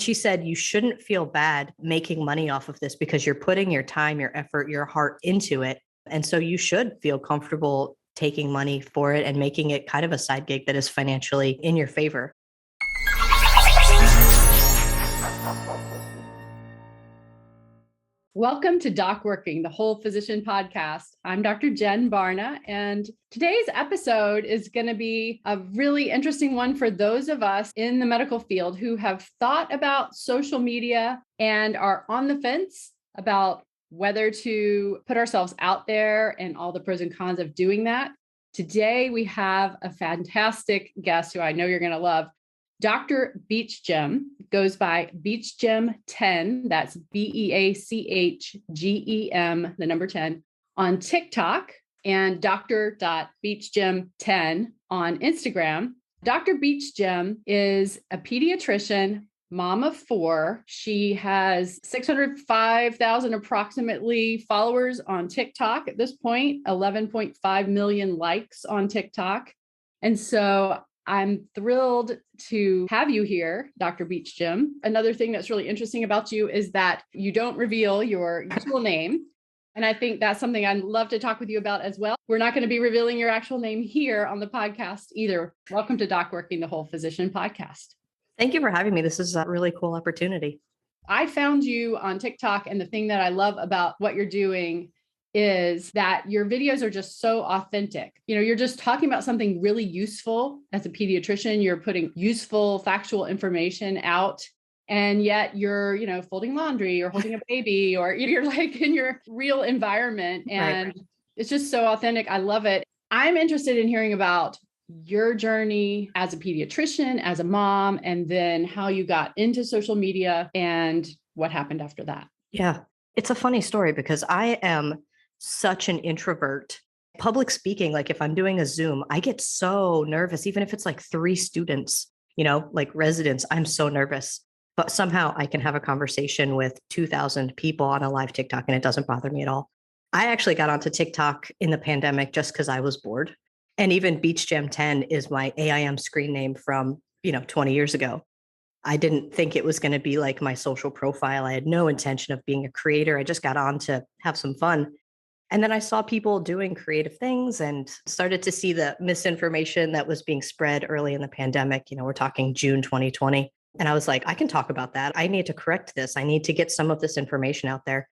She said, you shouldn't feel bad making money off of this because you're putting your time, your effort, your heart into it. And so you should feel comfortable taking money for it and making it kind of a side gig that is financially in your favor. Welcome to Doc Working, the Whole Physician Podcast. I'm Dr. Jen Barna, and today's episode is going to be a really interesting one for those of us in the medical field who have thought about social media and are on the fence about whether to put ourselves out there and all the pros and cons of doing that. Today, we have a fantastic guest who I know you're going to love. Dr. Beachgem goes by Beachgem10, that's Beachgem, the number 10, on TikTok, and Dr.Beachgem10 on Instagram. Dr. Beachgem is a pediatrician, mom of 4. She has 605,000 approximately followers on TikTok at this point, 11.5 million likes on TikTok. And so I'm thrilled to have you here, Dr. Beachgem. Another thing that's really interesting about you is that you don't reveal your actual name. And I think that's something I'd love to talk with you about as well. We're not going to be revealing your actual name here on the podcast either. Welcome to Doc Working, the Whole Physician Podcast. Thank you for having me. This is a really cool opportunity. I found you on TikTok, and the thing that I love about what you're doing is that your videos are just so authentic. You know, you're just talking about something really useful as a pediatrician. You're putting useful, factual information out, and yet you're, folding laundry or holding a baby, or you're like in your real environment. And right. It's just so authentic. I love it. I'm interested in hearing about your journey as a pediatrician, as a mom, and then how you got into social media and what happened after that. Yeah, it's a funny story because I am such an introvert. Public speaking, like if I'm doing a Zoom, I get so nervous, even if it's like 3 students, like residents, I'm so nervous. But somehow I can have a conversation with 2,000 people on a live TikTok and it doesn't bother me at all. I actually got onto TikTok in the pandemic just because I was bored. And even Beachgem10 is my AIM screen name from, 20 years ago. I didn't think it was going to be like my social profile. I had no intention of being a creator. I just got on to have some fun. And then I saw people doing creative things and started to see the misinformation that was being spread early in the pandemic. We're talking June 2020. And I was like, I can talk about that. I need to correct this. I need to get some of this information out there.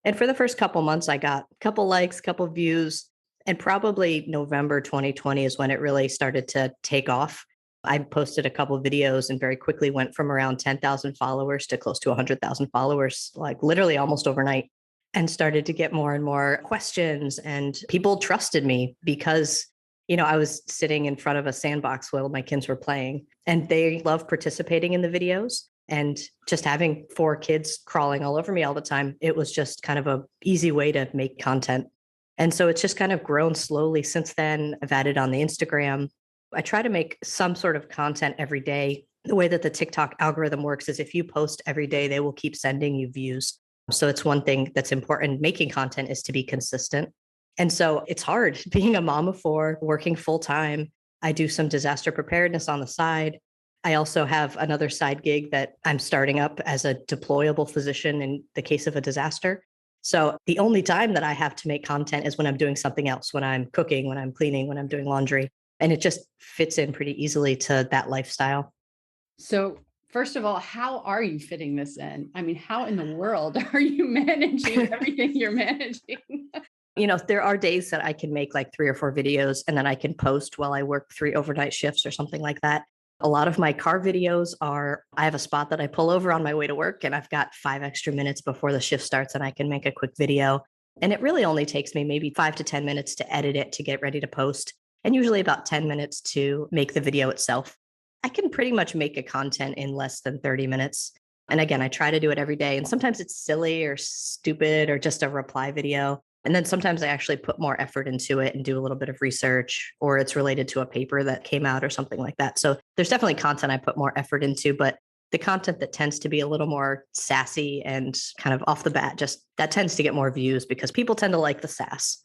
And for the first couple months, I got a couple likes, couple views, and probably November 2020 is when it really started to take off. I posted a couple of videos and very quickly went from around 10,000 followers to close to 100,000 followers, like literally almost overnight. And started to get more and more questions, and people trusted me because, I was sitting in front of a sandbox while my kids were playing, and they loved participating in the videos. And just having 4 kids crawling all over me all the time, it was just kind of an easy way to make content. And so it's just kind of grown slowly since then. I've added on the Instagram. I try to make some sort of content every day. The way that the TikTok algorithm works is if you post every day, they will keep sending you views. So it's one thing that's important. Making content is to be consistent. And so it's hard being a mom of 4, working full time. I do some disaster preparedness on the side. I also have another side gig that I'm starting up as a deployable physician in the case of a disaster. So the only time that I have to make content is when I'm doing something else, when I'm cooking, when I'm cleaning, when I'm doing laundry. And it just fits in pretty easily to that lifestyle. So first of all, how are you fitting this in? I mean, how in the world are you managing everything you're managing? There are days that I can make like 3 or 4 videos and then I can post while I work 3 overnight shifts or something like that. A lot of my car videos I have a spot that I pull over on my way to work and I've got 5 extra minutes before the shift starts and I can make a quick video. And it really only takes me maybe 5 to 10 minutes to edit it, to get ready to post, and usually about 10 minutes to make the video itself. I can pretty much make a content in less than 30 minutes. And again, I try to do it every day. And sometimes it's silly or stupid or just a reply video. And then sometimes I actually put more effort into it and do a little bit of research, or it's related to a paper that came out or something like that. So there's definitely content I put more effort into, but the content that tends to be a little more sassy and kind of off the bat, just that tends to get more views because people tend to like the sass.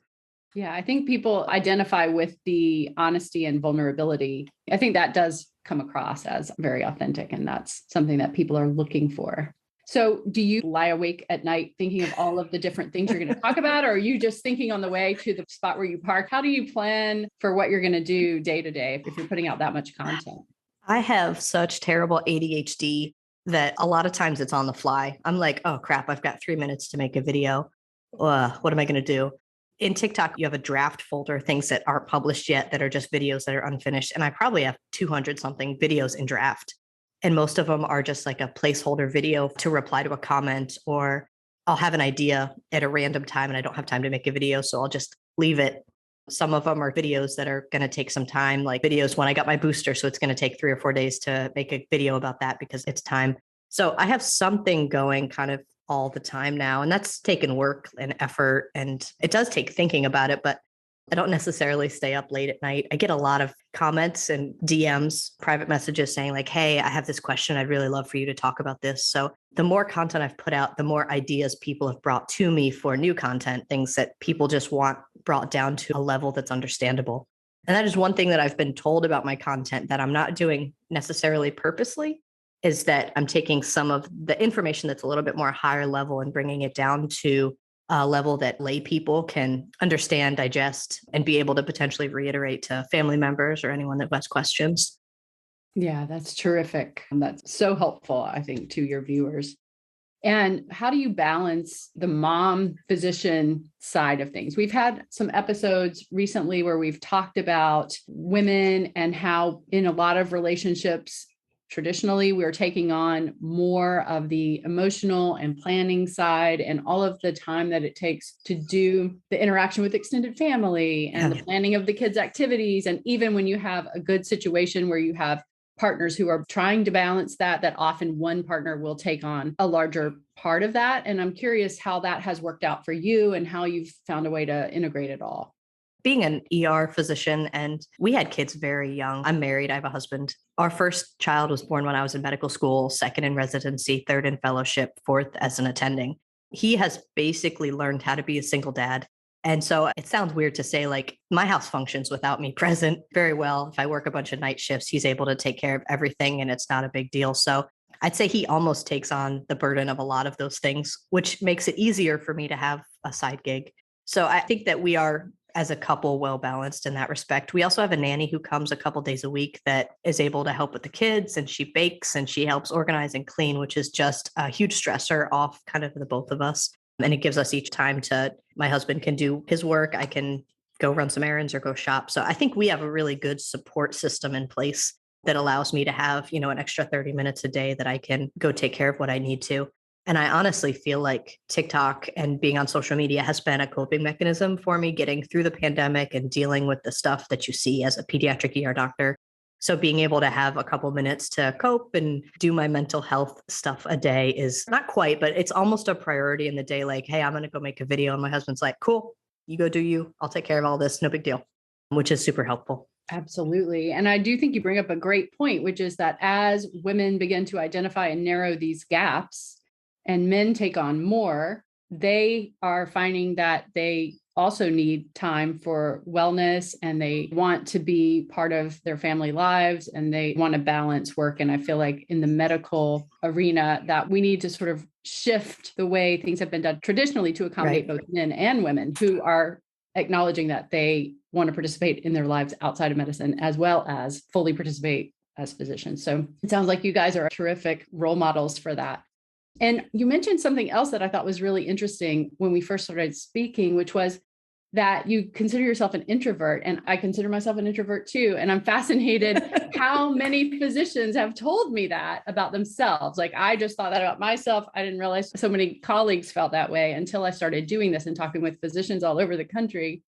Yeah, I think people identify with the honesty and vulnerability. I think that does come across as very authentic. And that's something that people are looking for. So do you lie awake at night thinking of all of the different things you're going to talk about? Or are you just thinking on the way to the spot where you park? How do you plan for what you're going to do day to day if you're putting out that much content? I have such terrible ADHD that a lot of times it's on the fly. I'm like, oh crap, I've got 3 minutes to make a video. What am I going to do? In TikTok, you have a draft folder, things that aren't published yet that are just videos that are unfinished. And I probably have 200 something videos in draft. And most of them are just like a placeholder video to reply to a comment, or I'll have an idea at a random time and I don't have time to make a video. So I'll just leave it. Some of them are videos that are going to take some time, like videos when I got my booster. So it's going to take 3 or 4 days to make a video about that because it's time. So I have something going kind of all the time now. And that's taken work and effort. And it does take thinking about it, but I don't necessarily stay up late at night. I get a lot of comments and DMs, private messages saying like, hey, I have this question. I'd really love for you to talk about this. So the more content I've put out, the more ideas people have brought to me for new content, things that people just want brought down to a level that's understandable. And that is one thing that I've been told about my content that I'm not doing necessarily purposely, is that I'm taking some of the information that's a little bit more higher level and bringing it down to a level that lay people can understand, digest, and be able to potentially reiterate to family members or anyone that has questions. Yeah, that's terrific. That's so helpful, I think, to your viewers. And how do you balance the mom physician side of things? We've had some episodes recently where we've talked about women and how in a lot of relationships, traditionally, we're taking on more of the emotional and planning side and all of the time that it takes to do the interaction with extended family and the planning of the kids' activities. And even when you have a good situation where you have partners who are trying to balance that, that often one partner will take on a larger part of that. And I'm curious how that has worked out for you and how you've found a way to integrate it all. Being an ER physician, and we had kids very young. I'm married. I have a husband. Our first child was born when I was in medical school, second in residency, third in fellowship, fourth as an attending. He has basically learned how to be a single dad. And so it sounds weird to say, like, my house functions without me present very well. If I work a bunch of night shifts, he's able to take care of everything and it's not a big deal. So I'd say he almost takes on the burden of a lot of those things, which makes it easier for me to have a side gig. So I think that we are, as a couple, well balanced in that respect. We also have a nanny who comes a couple days a week that is able to help with the kids, and she bakes and she helps organize and clean, which is just a huge stressor off kind of the both of us. And it gives us each time to, my husband can do his work, I can go run some errands or go shop. So I think we have a really good support system in place that allows me to have, an extra 30 minutes a day that I can go take care of what I need to. And I honestly feel like TikTok and being on social media has been a coping mechanism for me getting through the pandemic and dealing with the stuff that you see as a pediatric ER doctor. So being able to have a couple minutes to cope and do my mental health stuff a day is not quite, but it's almost a priority in the day. Like, hey, I'm going to go make a video. And my husband's like, cool, you go do you. I'll take care of all this. No big deal, which is super helpful. Absolutely. And I do think you bring up a great point, which is that as women begin to identify and narrow these gaps, and men take on more, they are finding that they also need time for wellness and they want to be part of their family lives and they want to balance work. And I feel like in the medical arena that we need to sort of shift the way things have been done traditionally to accommodate both men and women who are acknowledging that they want to participate in their lives outside of medicine as well as fully participate as physicians. So it sounds like you guys are terrific role models for that. And you mentioned something else that I thought was really interesting when we first started speaking, which was that you consider yourself an introvert. And I consider myself an introvert too. And I'm fascinated how many physicians have told me that about themselves. Like, I just thought that about myself. I didn't realize so many colleagues felt that way until I started doing this and talking with physicians all over the country.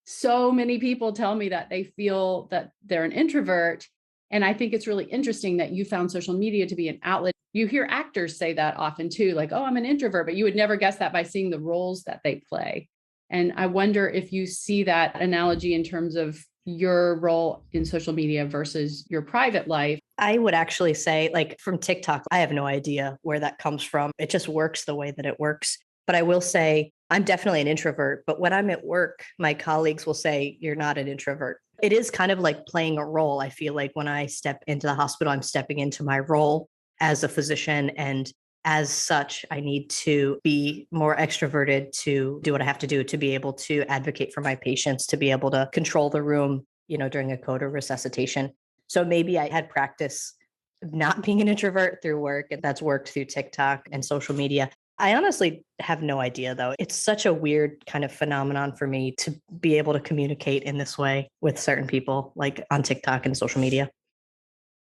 So many people tell me that they feel that they're an introvert. And I think it's really interesting that you found social media to be an outlet. You hear actors say that often too, like, oh, I'm an introvert, but you would never guess that by seeing the roles that they play. And I wonder if you see that analogy in terms of your role in social media versus your private life. I would actually say, like, from TikTok, I have no idea where that comes from. It just works the way that it works. But I will say I'm definitely an introvert. But when I'm at work, my colleagues will say, you're not an introvert. It is kind of like playing a role. I feel like when I step into the hospital, I'm stepping into my role as a physician. And as such, I need to be more extroverted to do what I have to do to be able to advocate for my patients, to be able to control the room, during a code or resuscitation. So maybe I had practice not being an introvert through work, and that's worked through TikTok and social media. I honestly have no idea, though. It's such a weird kind of phenomenon for me to be able to communicate in this way with certain people, like on TikTok and social media.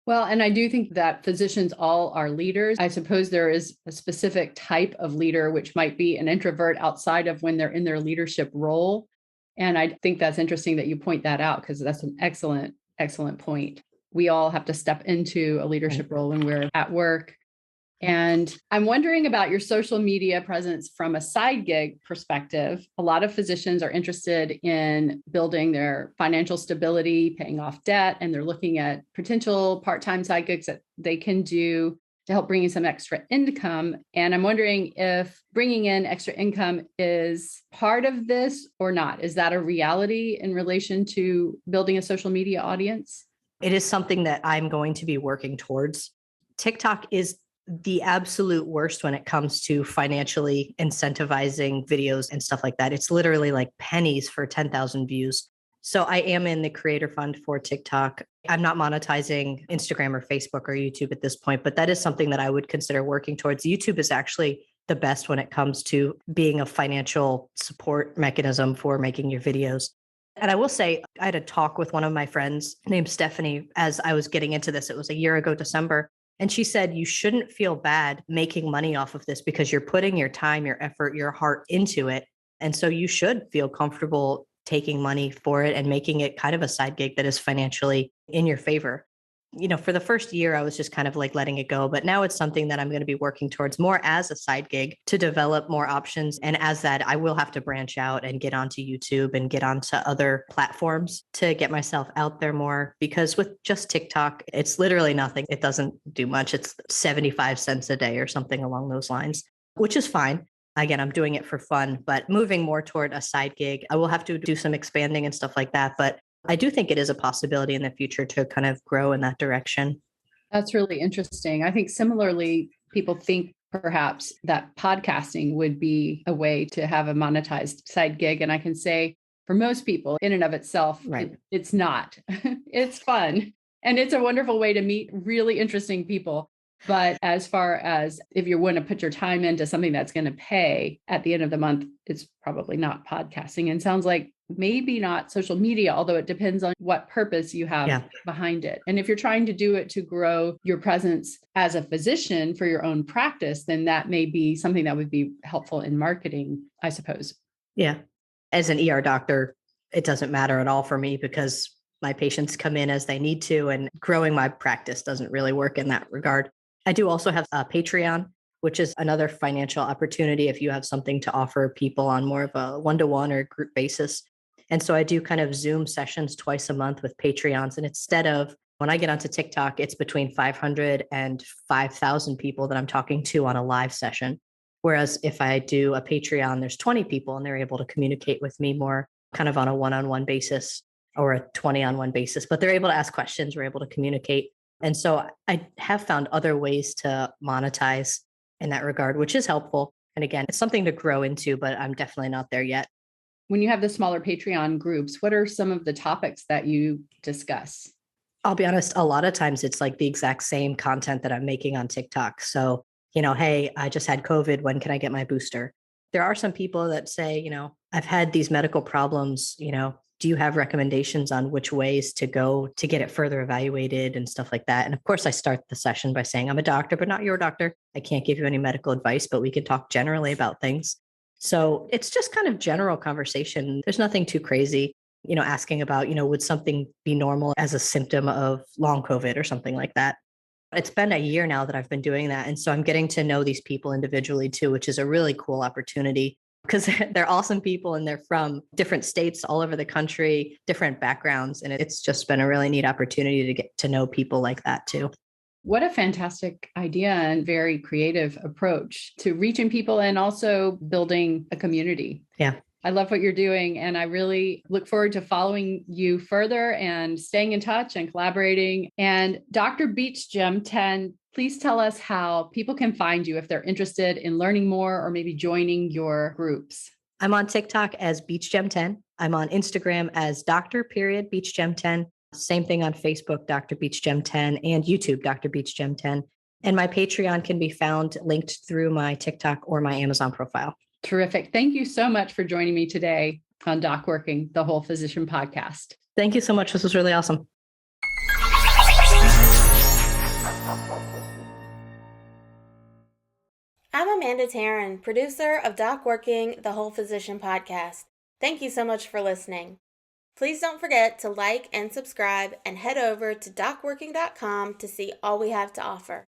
Well, and I do think that physicians all are leaders. I suppose there is a specific type of leader, which might be an introvert outside of when they're in their leadership role. And I think that's interesting that you point that out, because that's an excellent, excellent point. We all have to step into a leadership role when we're at work. And I'm wondering about your social media presence from a side gig perspective. A lot of physicians are interested in building their financial stability, paying off debt, and they're looking at potential part-time side gigs that they can do to help bring in some extra income. And I'm wondering if bringing in extra income is part of this or not. Is that a reality in relation to building a social media audience? It is something that I'm going to be working towards. TikTok is the absolute worst when it comes to financially incentivizing videos and stuff like that. It's literally like pennies for 10,000 views. So I am in the creator fund for TikTok. I'm not monetizing Instagram or Facebook or YouTube at this point, but that is something that I would consider working towards. YouTube is actually the best when it comes to being a financial support mechanism for making your videos. And I will say, I had a talk with one of my friends named Stephanie as I was getting into this. It was a year ago, December. And she said, you shouldn't feel bad making money off of this because you're putting your time, your effort, your heart into it. And so you should feel comfortable taking money for it and making it kind of a side gig that is financially in your favor. For the first year, I was just kind of like letting it go. But now it's something that I'm going to be working towards more as a side gig to develop more options. And as that, I will have to branch out and get onto YouTube and get onto other platforms to get myself out there more. Because with just TikTok, it's literally nothing. It doesn't do much. It's 75 cents a day or something along those lines, which is fine. Again, I'm doing it for fun, but moving more toward a side gig, I will have to do some expanding and stuff like that. But I do think it is a possibility in the future to kind of grow in that direction. That's really interesting. I think similarly, people think perhaps that podcasting would be a way to have a monetized side gig. And I can say for most people, in and of itself, Right. It's not. It's fun. And it's a wonderful way to meet really interesting people. But as far as if you want to put your time into something that's going to pay at the end of the month, it's probably not podcasting. And sounds like maybe not social media, although it depends on what purpose you have behind it. And if you're trying to do it to grow your presence as a physician for your own practice, then that may be something that would be helpful in marketing, I suppose. Yeah. As an ER doctor, it doesn't matter at all for me because my patients come in as they need to, and growing my practice doesn't really work in that regard. I do also have a Patreon, which is another financial opportunity if you have something to offer people on more of a one-to-one or group basis. And so I do kind of Zoom sessions twice a month with Patreons. And instead of when I get onto TikTok, it's between 500 and 5,000 people that I'm talking to on a live session. Whereas if I do a Patreon, there's 20 people and they're able to communicate with me more kind of on a one-on-one basis or a 20-on-1 basis, but they're able to ask questions, we're able to communicate. And so I have found other ways to monetize in that regard, which is helpful. And again, it's something to grow into, but I'm definitely not there yet. When you have the smaller Patreon groups, what are some of the topics that you discuss? I'll be honest, a lot of times it's like the exact same content that I'm making on TikTok. So, hey, I just had COVID. When can I get my booster? There are some people that say, I've had these medical problems, do you have recommendations on which ways to go to get it further evaluated and stuff like that? And of course, I start the session by saying, I'm a doctor, but not your doctor. I can't give you any medical advice, but we can talk generally about things. So it's just kind of general conversation. There's nothing too crazy, asking about, would something be normal as a symptom of long COVID or something like that? It's been a year now that I've been doing that. And so I'm getting to know these people individually too, which is a really cool opportunity because they're awesome people and they're from different states all over the country, different backgrounds. And it's just been a really neat opportunity to get to know people like that too. What a fantastic idea and very creative approach to reaching people and also building a community. Yeah. I love what you're doing. And I really look forward to following you further and staying in touch and collaborating. And Dr. Beachgem10, please tell us how people can find you if they're interested in learning more or maybe joining your groups. I'm on TikTok as Beachgem10. I'm on Instagram as Dr. Beachgem10. Same thing on Facebook, Dr. Beachgem10, and YouTube, Dr. Beachgem10. And my Patreon can be found linked through my TikTok or my Amazon profile. Terrific. Thank you so much for joining me today on Doc Working, the Whole Physician podcast. Thank you so much. This was really awesome. I'm Amanda Taran, producer of Doc Working, the Whole Physician podcast. Thank you so much for listening. Please don't forget to like and subscribe and head over to docworking.com to see all we have to offer.